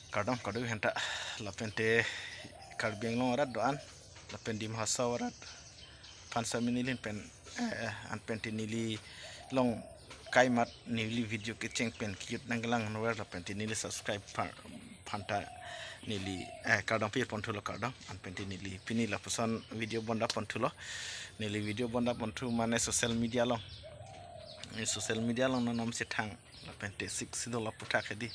kadang kadang hendak lapente karbeng long arat doan lapen di mahasa arat pansa minilin pen an pente nili long kaimat nili video keceng pen kiut nanggelang nower lapente nili subscribe panta nili kadang pir pontulo kadang an pente nili pini lapusan video bonda pontulo nili video bonda pontu mane social media long nom se thang lapente sik sidola puta khedi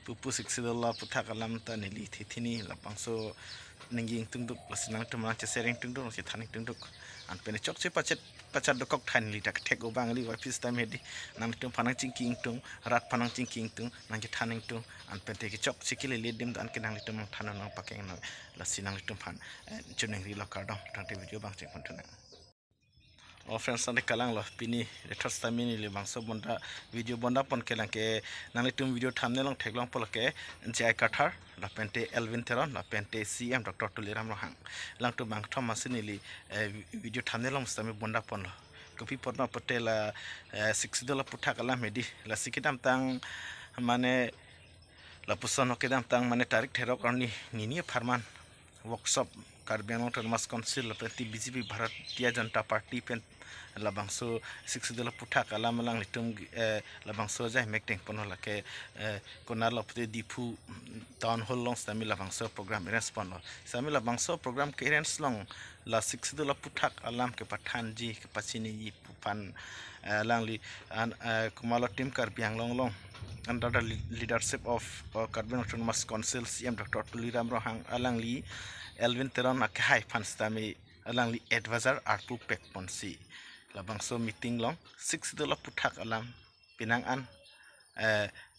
pupu sik sidola puta kalam ta nili thithini lapangso ninging tungduk lasinang tumang che sering tungduk se thaning tungduk an pene chok che pachat dokok than li tak thek obang li office time hedi nang tum phanang chingking tung rat phanang chingking tung nang che thaning tung an pente ke chok sikile le dim an ke nang tum thanan nang pakeng no lasinang tum phan chuning ri lokardong tante video bang che kontuna friends nanti kalang loh pini retos tamini li bangso bonda video bonda pon kelang ke nang tum video thumbnail long theklong pol ke jai kathar la pente Elvin Theron la pente CM Dr. Tuliram Rohang lang tu bang thom masini li video thumbnail long stami bonda pon lo kopi potna potela 6 dola putha kala medi la sikidam tang mane la puson okedam tang mane tarik therok arni nini farman workshop Karbiang Termas Council seperti BJP Bharatiya Janata Party pen labangso 6 dola putha kala malang litum labangso jai mekteng pono lake konar lopte dipu town hall long sami labangso program respond sami labangso program clearance long la 6 dola putha alam ke pathan ji ke pachini pan langli kumalo tim Karbiang long under the leadership of Karbiang Termas Council CM Dr. Tuliram Rohang alangli Elvin Theron akhai panstami alangli advisor arpu pek ponsi labangso meeting long 6 dola puthak alam pinangan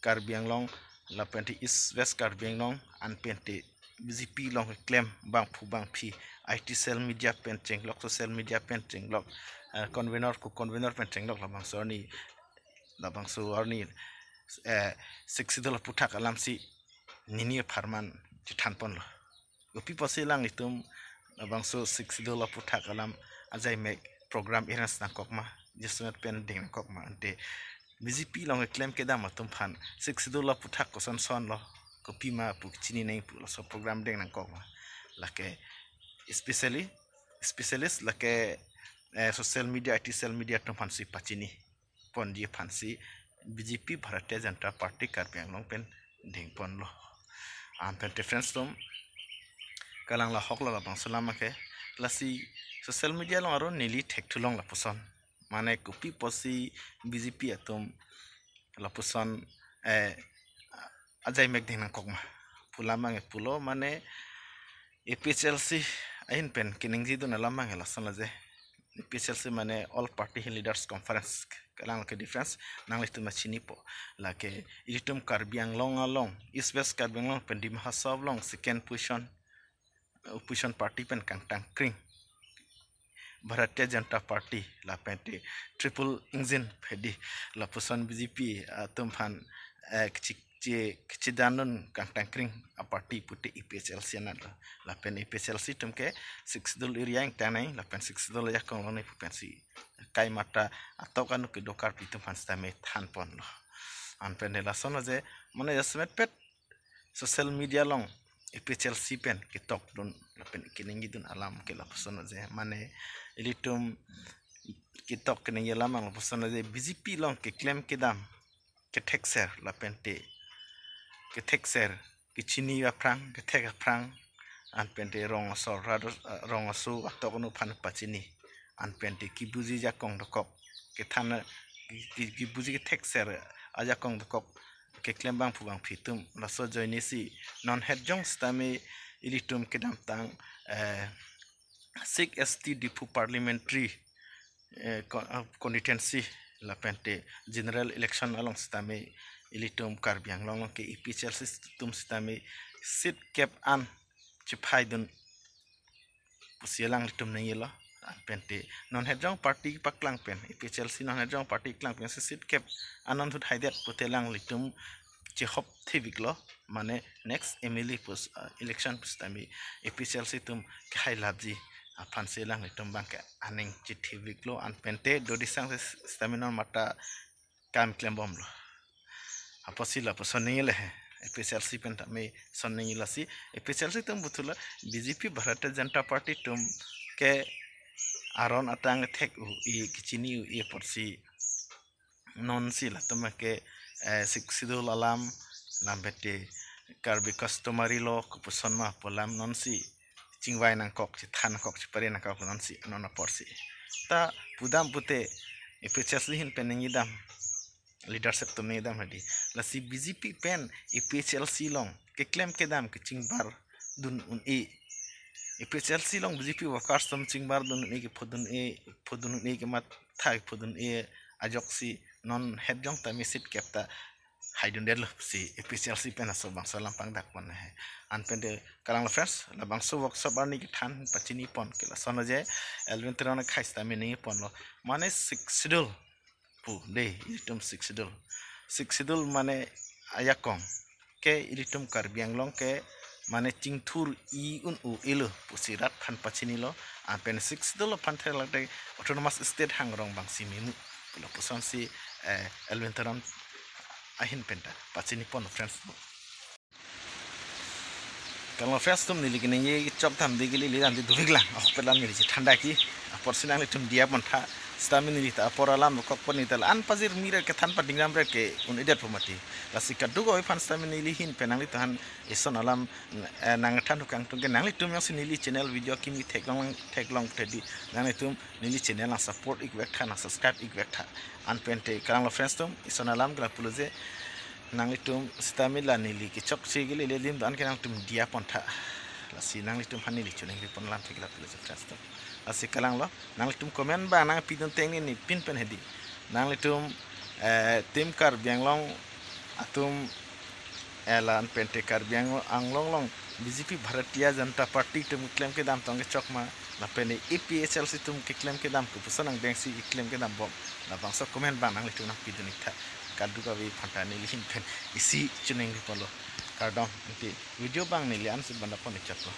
Karbiang long la penti is west Karbiang long an penti BJP long claim bang phi IT cell media pencheng lok social media pencheng lok convener pencheng lok labangso arni 6 dola puthak alam si nini farman tithanpon lo Gopi pasilang itum bangso 6 dola puthak alam ajai mek program irans nangkokma jesumet pen ding nangkokma ante BJP long claim ke dam atum phan 6 dola puthak koson son lo kopi ma pukchini nei pu so program ding nangkokma lake specialist lake social media IT social media tum phansi pachini pon di phansi BJP Bharatiya Janata Party Karbiang long pen ding pon lo am pen difference tum kalang la hok la bang salama ke lasi social media long aro nili thek thulong la puson mane kopi posi BJP atum la puson ajai mek ding kokma pulama nge pulo mane APHLC ain pen kiningji do nalama nge lasan la je APHLC mane all party leaders conference kalang ke difference nang litu machini po la ke ilitum Karbiang long along east west Karbiang long pen di mahasab long second opposition party pen kangtang kring Bharatiya Janata Party la pente triple engine phedi la pusan BJP tumhan kchidanun kangtang kring a party puti EPHLC na la pen EPHLC tumke 6 dol area yang tanai la pen 6 dol ya kong lone pensi kai mata atau kan ke dokar pitum panstame thanpon lo an pen la sono je mone jasmet pet social media long EPHLC pen kitok dun lapen kiningi dun alam ke la pusono je mane ilitum kitok kiningi alam la pusono je BJP long ke claim kedam ke texer lapen te ke texer ke chini wa prang ke thek prang an pente rong asu atok nu phan pachini an pente ki buji ja kong dokok ke thana ki buji ke texer aja kong dokok ke claim bang phubang phitum la so joini si non head jong stami ilitum kedam tang Sikh ST Dipu parliamentary constituency la pente general election along stami ilitum Karbiang long ke EPHLC tum stami sit cap an chiphai dun pusialang litum nangila pente non head jong party paklang pen EPHLC non head jong party klang pen sit cap anand thut haidet putelang litum chehop thibiklo mane next MLA post election postami EPHLC tum khai labji afan selang litum bangke aning chithibiklo an pente dodisang stamina mata kam klembom lo aposila posonile एपीएसएलसी पेन में सन्नी लसी एपीएसएलसी तुम बुथुला बीजेपी भारतीय जनता पार्टी तुम के आरोन अटांग थेक ये किचनी ये परसी नॉन सी तुम के सिक्सिदुल अलाम नाम्बेटे कार्बी कस्टमरी लो कुपसनमा पोलाम नॉन सी चिंगवाई नंकोक थान कोक परे नंकोक नॉन सी नॉन परसी ता पुदाम पुते एपीएसएलसी हिन पेनिंग दाम लीडरशिप तुम नहीं दाम हडी लसी बीजेपी पेन एपीएसएलसी लोंग के क्लेम के दाम के चिंगबार दुन उन एपीएसएलसी लोंग बीजेपी वर्कर्स तुम चिंगबार दुन के फुदुन के मत थाई फुदुन अजोक्सी नॉन हेड जोंग ता मिसिट केप्ता हाइडन डेल सी एपीएसएलसी पेन असो बांसो लंपांग दाकपन है अनपेंडे कलांग फ्रेंड्स ला बांसो वर्कशॉप आरनी के थान पचिनी पन के ला सनो जे एलवेन तेराने खाइस्ता में नहीं पन लो माने 6 शेड्यूल पु दे इरिटम 6 शेड्यूल माने आयाकों के इरिटम कार्बियांगलों के माने चिंगथुर ई उन उ इलो पुसिरात फान पचिनी लो अनपेंडे 6 शेड्यूल फान थे लगते ऑटोनोमस स्टेट हांगरों बांसी मेमु पुला पुसंसी एलवेन तेरान ahin penta pachini pon friends kalau friends tum nili kene ye chok tham de gili liran de dubigla hospital ni ri thanda ki porsinang le tum dia pon tha stamina ni ta poralam kok pon ni tal an pazir mira ke than pa dingram re ke un idet pamati lasika dugo oi fan stamina li hin penang li tahan ison alam nang than kang tum ke nang li tum yang sinili channel video kimi theklong thedi nang li tum nili channel na support ik wek tha na subscribe ik wek tha an pente karang lo friends tum ison alam gla puluze nang li tum stamina nili ke chok se gili le lim dan ke nang tum dia pon tha lasi nang li tum hani li chuning ri pon lam thikla puluze friends tum lasi kalang lo nang li tum comment ba nang pidon teng ni pin pen hedi nang li tum tim kar bianglong atum elan pente kar biang anglong long BJP Bharatiya Janata पार्टी तुम क्लेम के दाम तंगे चौकमा लापेने एपीएसएलसी तुम के क्लेम के दाम को पुसनंग बैंसी क्लेम के दाम बम ना बांसो कमेंट बांग ले तुना पिदुनिक था कादु का भी फंटा ने लिखिन पेन इसी चुनेंगे पलो कार्डम वीडियो बांग ने लियान से बंदा पन चतलो